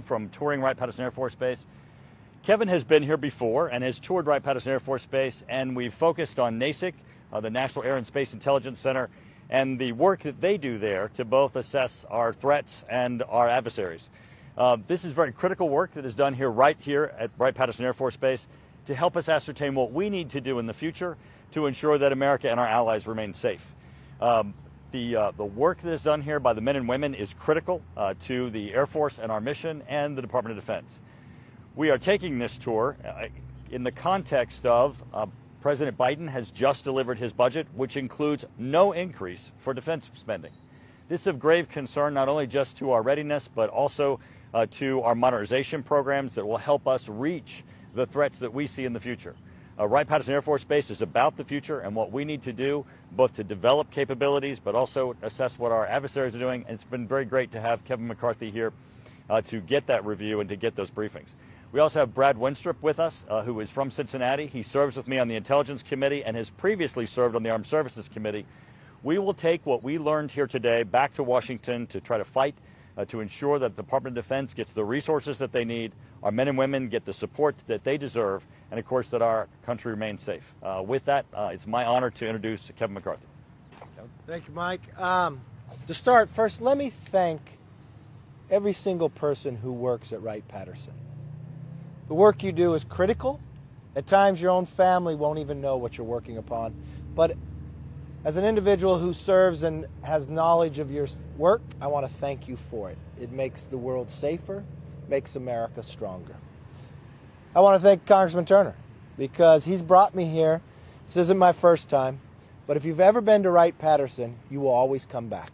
from touring Wright-Patterson Air Force Base. Kevin has been here before and has toured Wright-Patterson Air Force Base, and we've focused on NASIC, the National Air and Space Intelligence Center, and the work that they do there to both assess our threats and our adversaries. This is very critical work that is done right here at Wright-Patterson Air Force Base to help us ascertain what we need to do in the future to ensure that America and our allies remain safe. The work that is done here by the men and women is critical to the Air Force and our mission and the Department of Defense. We are taking this tour in the context of President Biden has just delivered his budget, which includes no increase for defense spending. This is of grave concern not only just to our readiness, but also to our modernization programs that will help us reach the threats that we see in the future. Wright-Patterson Air Force Base is about the future and what we need to do, both to develop capabilities, but also assess what our adversaries are doing. And it's been very great to have Kevin McCarthy here to get that review and to get those briefings. We also have Brad Winstrup with us, who is from Cincinnati. He serves with me on the Intelligence Committee and has previously served on the Armed Services Committee. We will take what we learned here today back to Washington to try to fight to ensure that the Department of Defense gets the resources that they need, our men and women get the support that they deserve, and of course that our country remains safe. With that, it's my honor to introduce Kevin McCarthy. Thank you, Mike. To start, first, let me thank every single person who works at Wright-Patterson. The work you do is critical. At times, your own family won't even know what you're working upon. But as an individual who serves and has knowledge of your work, I want to thank you for it. It makes the world safer, makes America stronger. I want to thank Congressman Turner because he's brought me here. This isn't my first time, but if you've ever been to Wright-Patterson, you will always come back.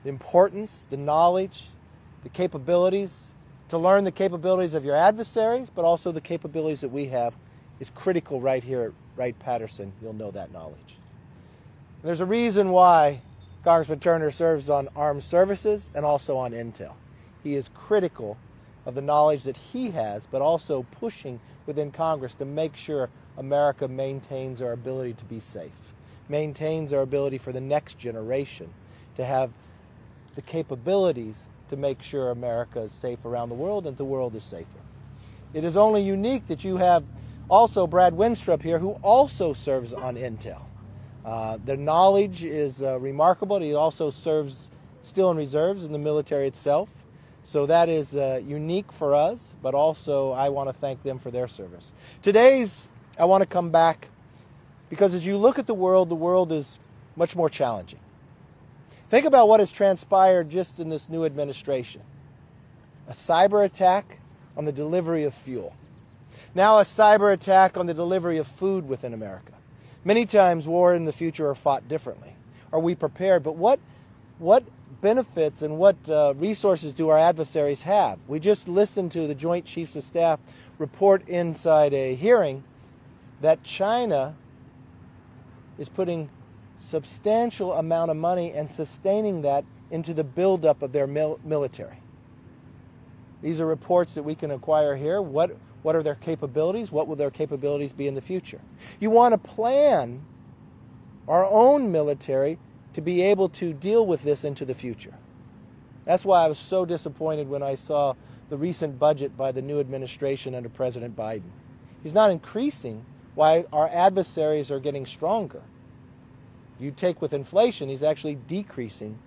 The importance, the knowledge, the capabilities, to learn the capabilities of your adversaries, but also the capabilities that we have is critical right here at Wright-Patterson. You'll know that knowledge. There's a reason why Congressman Turner serves on armed services and also on intel. He is critical of the knowledge that he has, but also pushing within Congress to make sure America maintains our ability to be safe, maintains our ability for the next generation to have the capabilities to make sure America is safe around the world and the world is safer. It is only unique that you have also Brad Winstrup here, who also serves on intel. The knowledge is remarkable. He also serves still in reserves in the military itself. So that is unique for us, but also I want to thank them for their service. I want to come back because as you look at the world is much more challenging. Think about what has transpired just in this new administration. A cyber attack on the delivery of fuel. Now a cyber attack on the delivery of food within America. Many times war in the future are fought differently. Are we prepared? But what benefits and what resources do our adversaries have? We just listened to the Joint Chiefs of Staff report inside a hearing that China is putting substantial amount of money and sustaining that into the buildup of their military. These are reports that we can acquire here. What are their capabilities? What will their capabilities be in the future? You want to plan our own military to be able to deal with this into the future. That's why I was so disappointed when I saw the recent budget by the new administration under President Biden. He's not increasing why our adversaries are getting stronger. You take with inflation, he's actually decreasing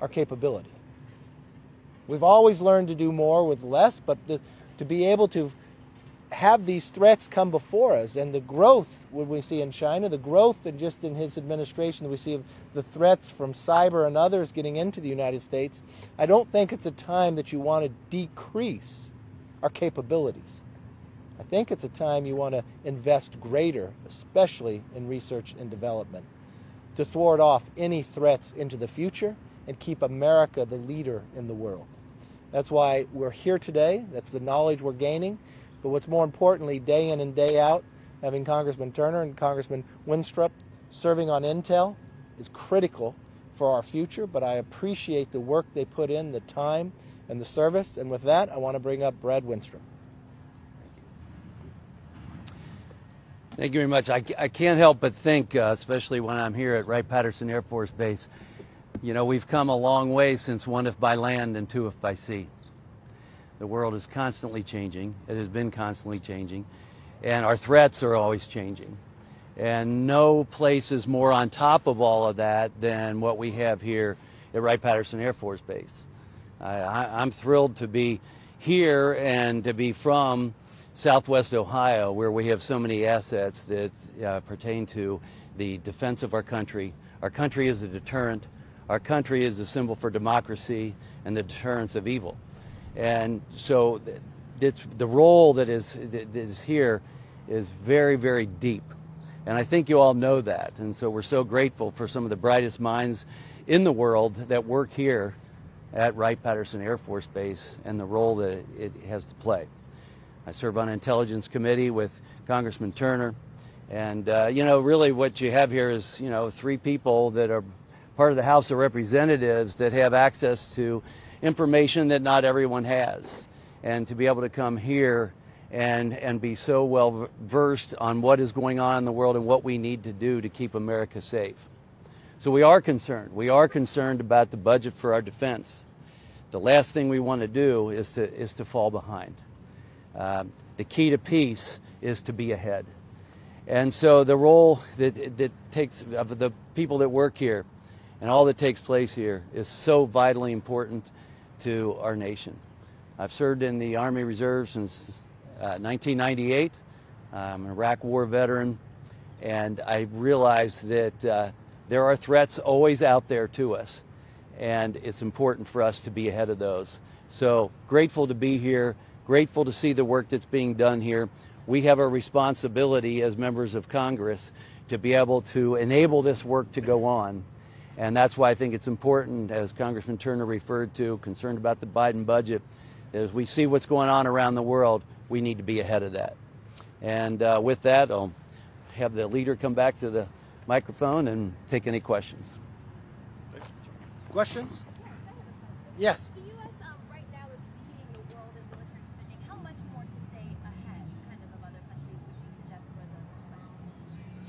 our capability. We've always learned to do more with less, but to be able to have these threats come before us and the growth what we see in China, the growth and just in his administration that we see of the threats from cyber and others getting into the United States, I don't think it's a time that you want to decrease our capabilities. I think it's a time you want to invest greater, especially in research and development, to thwart off any threats into the future and keep America the leader in the world. That's why we're here today. That's the knowledge we're gaining. But what's more importantly, day in and day out, having Congressman Turner and Congressman Winstrup serving on intel is critical for our future. But I appreciate the work they put in, the time and the service. And with that, I want to bring up Brad Winstrup. Thank you very much. I can't help but think, especially when I'm here at Wright-Patterson Air Force Base, you know, we've come a long way since one if by land and two if by sea. The world is constantly changing. It has been constantly changing. And our threats are always changing. And no place is more on top of all of that than what we have here at Wright-Patterson Air Force Base. I'm thrilled to be here and to be from Southwest Ohio, where we have so many assets that pertain to the defense of our country. Our country is a deterrent. Our country is the symbol for democracy and the deterrence of evil. And so the role that is here is very, very deep. And I think you all know that. And so we're so grateful for some of the brightest minds in the world that work here at Wright-Patterson Air Force Base and the role that it has to play. I serve on an intelligence committee with Congressman Turner. And, really what you have here is, 3 people that are part of the House of Representatives that have access to information that not everyone has. And to be able to come here and be so well versed on what is going on in the world and what we need to do to keep America safe. So we are concerned. We are concerned about the budget for our defense. The last thing we want to do is to fall behind. The key to peace is to be ahead. And so the role that takes of the people that work here and all that takes place here is so vitally important to our nation. I've served in the Army Reserve since 1998. I'm an Iraq War veteran, and I realize that there are threats always out there to us, and it's important for us to be ahead of those. So grateful to be here, grateful to see the work that's being done here. We have a responsibility as members of Congress to be able to enable this work to go on. And that's why I think it's important, as Congressman Turner referred to, concerned about the Biden budget, as we see what's going on around the world, we need to be ahead of that. And with that, I'll have the leader come back to the microphone and take any questions. Questions? Yes. The U.S. Right now is leading the world in military spending. How much more to stay ahead, of other countries would you suggest for the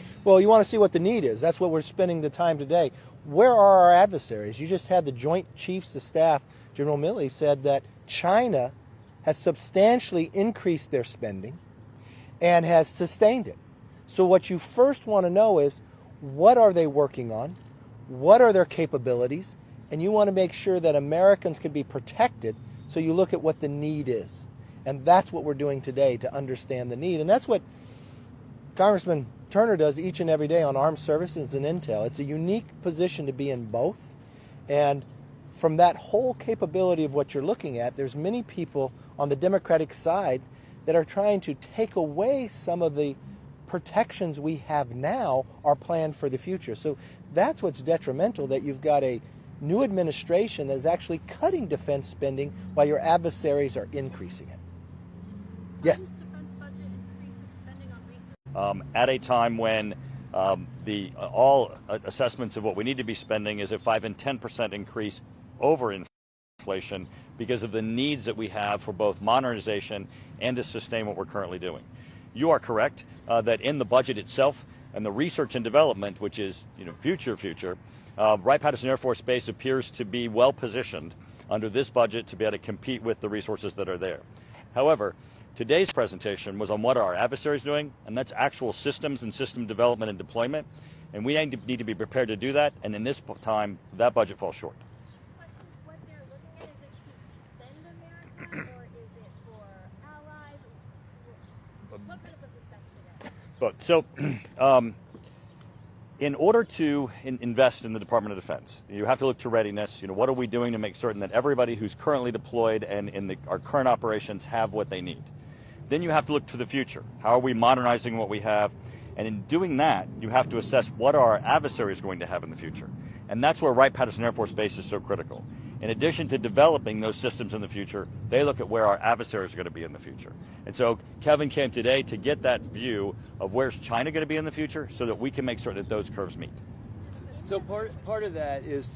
plan? Well, you want to see what the need is. That's what we're spending the time today. Where are our adversaries? You just had the Joint Chiefs of Staff, General Milley, said that China has substantially increased their spending and has sustained it. So what you first want to know is, what are they working on? What are their capabilities? And you want to make sure that Americans can be protected, so you look at what the need is. And that's what we're doing today, to understand the need. And that's what Congressman Turner does each and every day on armed services and intel. It's a unique position to be in both. And from that whole capability of what you're looking at, there's many people on the Democratic side that are trying to take away some of the protections we have now are planned for the future. So that's what's detrimental, that you've got a new administration that is actually cutting defense spending while your adversaries are increasing it. Yes? At a time when all assessments of what we need to be spending is a 5 and 10% increase over inflation because of the needs that we have for both modernization and to sustain what we're currently doing. You are correct that in the budget itself and the research and development, which is future, Wright-Patterson Air Force Base appears to be well positioned under this budget to be able to compete with the resources that are there. However, today's presentation was on what our adversaries are doing, and that's actual systems and system development and deployment, and we need to be prepared to do that, and in this time, that budget falls short. What they're looking at, is it to defend America, or is it for allies? What kind of a perspective? But so, in order to invest in the Department of Defense, you have to look to readiness. What are we doing to make certain that everybody who's currently deployed and in our current operations have what they need? Then you have to look to the future. How are we modernizing what we have? And in doing that, you have to assess what our adversaries are going to have in the future. And that's where Wright-Patterson Air Force Base is so critical. In addition to developing those systems in the future, they look at where our adversaries are going to be in the future. And so Kevin came today to get that view of where's China going to be in the future so that we can make certain that those curves meet. So part of that is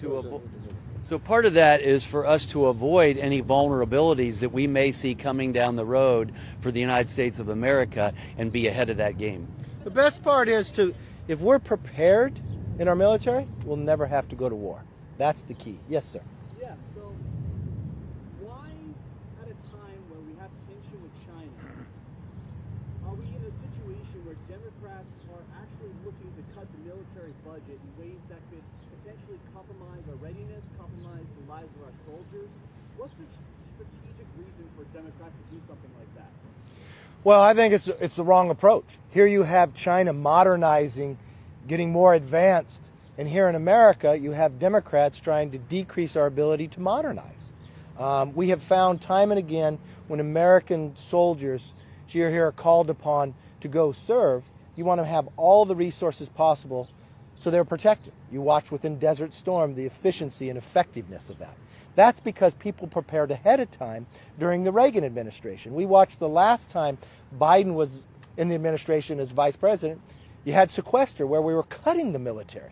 part of that is for us to avoid any vulnerabilities that we may see coming down the road for the United States of America and be ahead of that game. The best part is if we're prepared in our military, we'll never have to go to war. That's the key. Yes, sir. Yeah, so why at a time Democrats are actually looking to cut the military budget in ways that could potentially compromise our readiness, compromise the lives of our soldiers. What's the strategic reason for Democrats to do something like that? Well, I think it's the wrong approach. Here you have China modernizing, getting more advanced, and here in America you have Democrats trying to decrease our ability to modernize. We have found time and again when American soldiers here are called upon to go serve, you want to have all the resources possible so they're protected. You watch within Desert Storm the efficiency and effectiveness of that. That's because people prepared ahead of time during the Reagan administration. We watched the last time Biden was in the administration as vice president, you had sequester where we were cutting the military.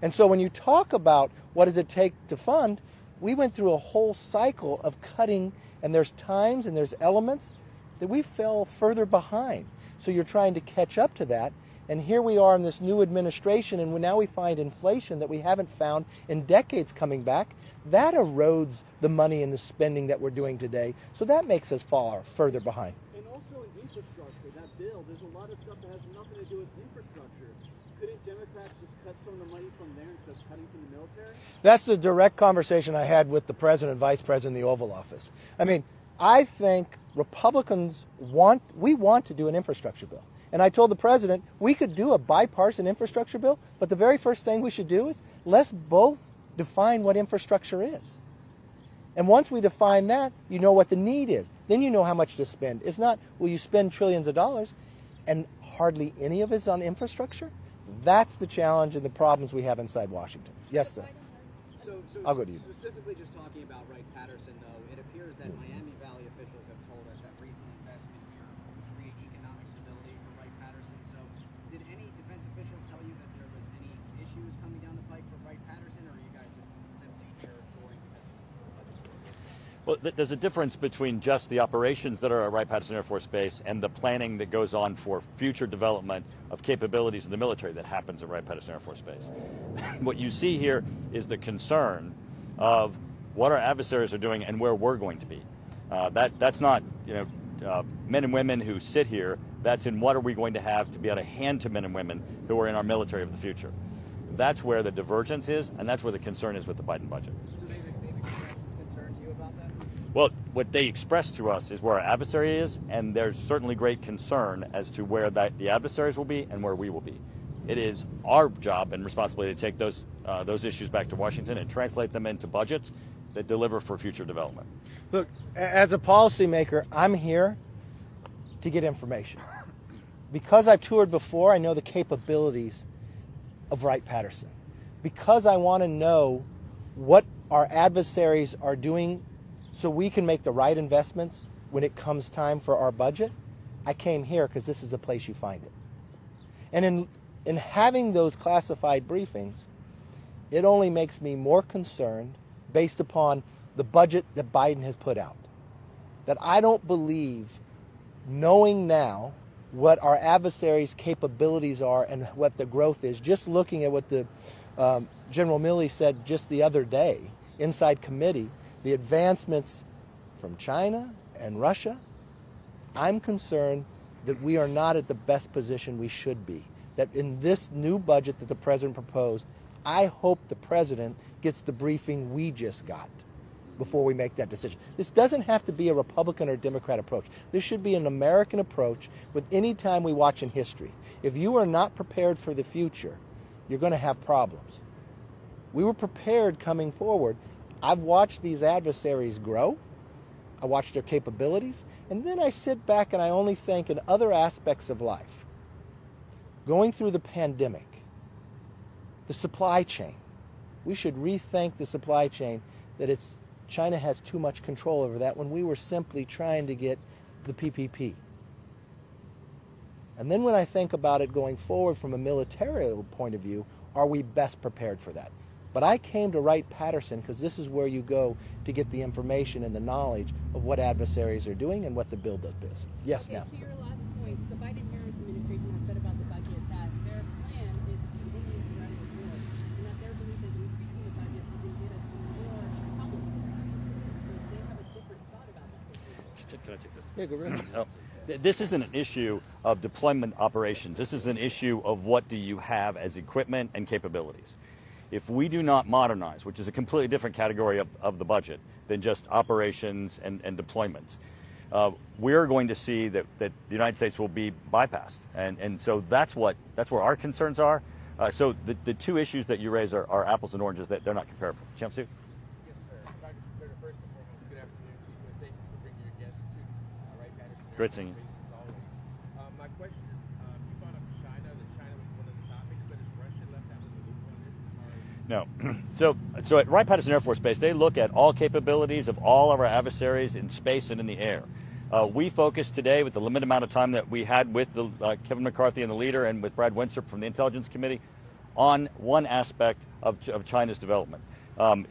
And so when you talk about what does it take to fund, we went through a whole cycle of cutting, and there's times and there's elements that we fell further behind. So you're trying to catch up to that. And here we are in this new administration, and now we find inflation that we haven't found in decades coming back. That erodes the money and the spending that we're doing today. So that makes us far further behind. And also in infrastructure, that bill, there's a lot of stuff that has nothing to do with infrastructure. Couldn't Democrats just cut some of the money from there instead of cutting from the military? That's the direct conversation I had with the president and vice president in the Oval Office. I mean, I think Republicans want to do an infrastructure bill. And I told the president we could do a bipartisan infrastructure bill, but the very first thing we should do is let's both define what infrastructure is. And once we define that, you know what the need is. Then you know how much to spend. It's not, will you spend trillions of dollars and hardly any of it's on infrastructure? That's the challenge and the problems we have inside Washington. Yes, sir. So I'll go to you. Specifically just talking about Wright-Patterson, though, it appears that Miami Valley officials have told us that recent investment here will create economic stability for Wright-Patterson. So did any defense officials tell you that there was any issues coming down the pike for Wright-Patterson, or are you guys just simply touring because of budget? Well, there's a difference between just the operations that are at Wright-Patterson Air Force Base and the planning that goes on for future development of capabilities in the military that happens at Wright-Patterson Air Force Base. What you see here is the concern of what our adversaries are doing and where we're going to be. That's not, men and women who sit here. That's in what are we going to have to be able to hand to men and women who are in our military of the future. That's where the divergence is, and that's where the concern is with the Biden budget. So they've expressed concern to you about that? Well, what they express to us is where our adversary is, and there's certainly great concern as to where the adversaries will be and where we will be. It is our job and responsibility to take those issues back to Washington and translate them into budgets that deliver for future development. Look, as a policymaker, I'm here to get information. Because I've toured before, I know the capabilities of Wright-Patterson. Because I want to know what our adversaries are doing so we can make the right investments when it comes time for our budget, I came here because this is the place you find it. And in having those classified briefings, it only makes me more concerned based upon the budget that Biden has put out. That I don't believe, knowing now what our adversaries' capabilities are and what the growth is, just looking at what the General Milley said just the other day inside committee, the advancements from China and Russia, I'm concerned that we are not at the best position we should be. That in this new budget that the president proposed, I hope the president gets the briefing we just got before we make that decision. This doesn't have to be a Republican or Democrat approach. This should be an American approach with any time we watch in history. If you are not prepared for the future, you're going to have problems. We were prepared coming forward. I've watched these adversaries grow. I watched their capabilities. And then I sit back and I only think in other aspects of life. Going through the pandemic, the supply chain. We should rethink the supply chain, that China has too much control over that when we were simply trying to get the PPP. And then when I think about it going forward from a military point of view, are we best prepared for that? But I came to Wright-Patterson because this is where you go to get the information and the knowledge of what adversaries are doing and what the bill does. Yes, okay, ma'am. To your last point, the Biden-Harris administration has said about the budget that their plan is to continue to run the war, and that their belief is increasing the budget is going to get us more problems with the Biden. So they have a different thought about that. Can I take this? Yeah, go ahead. Oh. This isn't an issue of deployment operations. This is an issue of what do you have as equipment and capabilities. If we do not modernize, which is a completely different category of the budget than just operations and deployments, we're going to see that the United States will be bypassed. And so that's where our concerns are. So the two issues that you raise are apples and oranges, that they're not comparable. Champ Sue? Yes, sir. Dr. Secretary, first and foremost, good afternoon to you, and thank you for bringing your guests to Wright-Patterson. Great seeing you. As always. My question is, you brought up China, that China was one of the topics, but is Russia left out of the loop on this? No. So at Wright-Patterson Air Force Base, they look at all capabilities of all of our adversaries in space and in the air. We focused today, with the limited amount of time that we had with Kevin McCarthy and the leader, and with Brad Winstrup from the Intelligence Committee, on one aspect of China's development.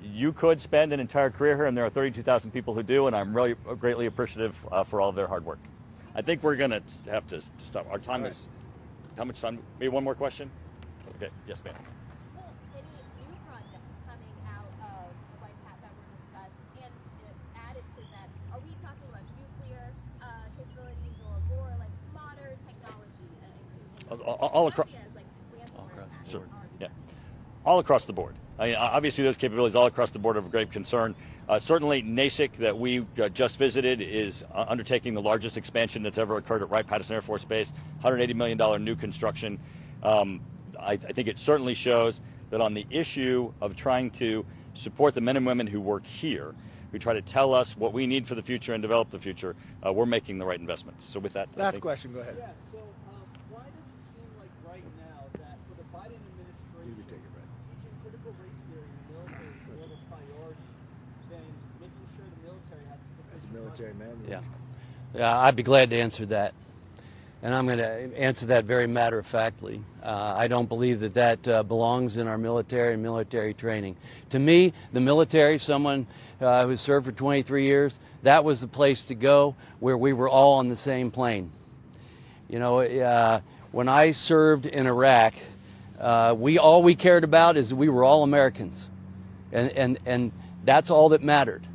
You could spend an entire career here, and there are 32,000 people who do, and I'm really greatly appreciative for all of their hard work. I think we're going to have to stop. Our time is, how much time? Maybe one more question? Okay, yes, ma'am. Well, any new projects coming out of the White Hat that were discussed, and added to that, are we talking about nuclear capabilities or more like modern technology? All across. Sure. Yeah. All across the board. I mean, obviously, those capabilities all across the board are of great concern. Certainly, NASIC that we just visited is undertaking the largest expansion that's ever occurred at Wright-Patterson Air Force Base, $180 million new construction. I think it certainly shows that on the issue of trying to support the men and women who work here, who try to tell us what we need for the future and develop the future, we're making the right investments. So with that, Last question, go ahead. Yeah, so why does it seem like right now that for the Biden administration, teaching critical race theory in the military is more of a priority than making sure the military has As a military man, Yeah, I'd be glad to answer that. And I'm going to answer that very matter-of-factly. I don't believe that belongs in our military and military training. To me, the military, someone who served for 23 years, that was the place to go where we were all on the same plane. You know, when I served in Iraq, all we cared about is we were all Americans. And that's all that mattered.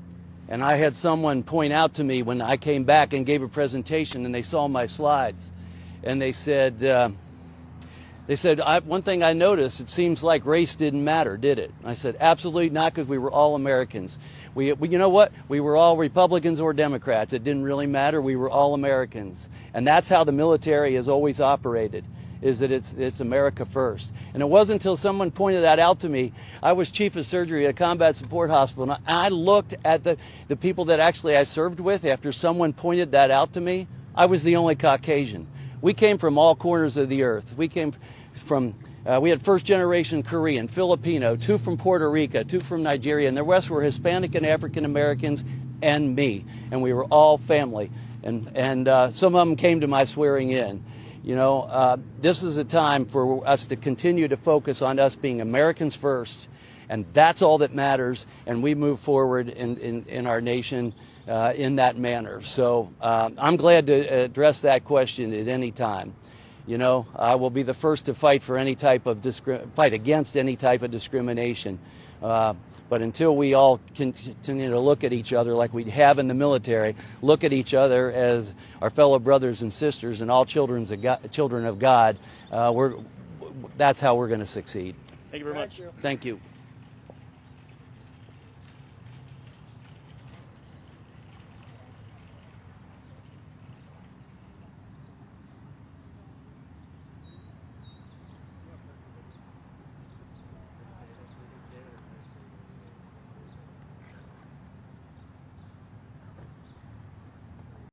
And I had someone point out to me when I came back and gave a presentation, and they saw my slides, and they said, one thing I noticed, it seems like race didn't matter, did it? I said, absolutely not, because we were all Americans. We, you know what? We were all Republicans or Democrats. It didn't really matter. We were all Americans. And that's how the military has always operated, is that it's America first. And it wasn't until someone pointed that out to me. I was chief of surgery at a combat support hospital, and I looked at the people that actually I served with after someone pointed that out to me. I was the only Caucasian. We came from all corners of the earth. We came from, we had first generation Korean, Filipino, 2 from Puerto Rico, 2 from Nigeria, and the rest were Hispanic and African Americans and me. And we were all family. And some of them came to my swearing in. You know, this is a time for us to continue to focus on us being Americans first, and that's all that matters, and we move forward in our nation in that manner. So I'm glad to address that question at any time. You know, I will be the first to fight for any type of fight against any type of discrimination. But until we all continue to look at each other like we have in the military, look at each other as our fellow brothers and sisters and all children of God, that's how we're going to succeed. Thank you very much. Thank you.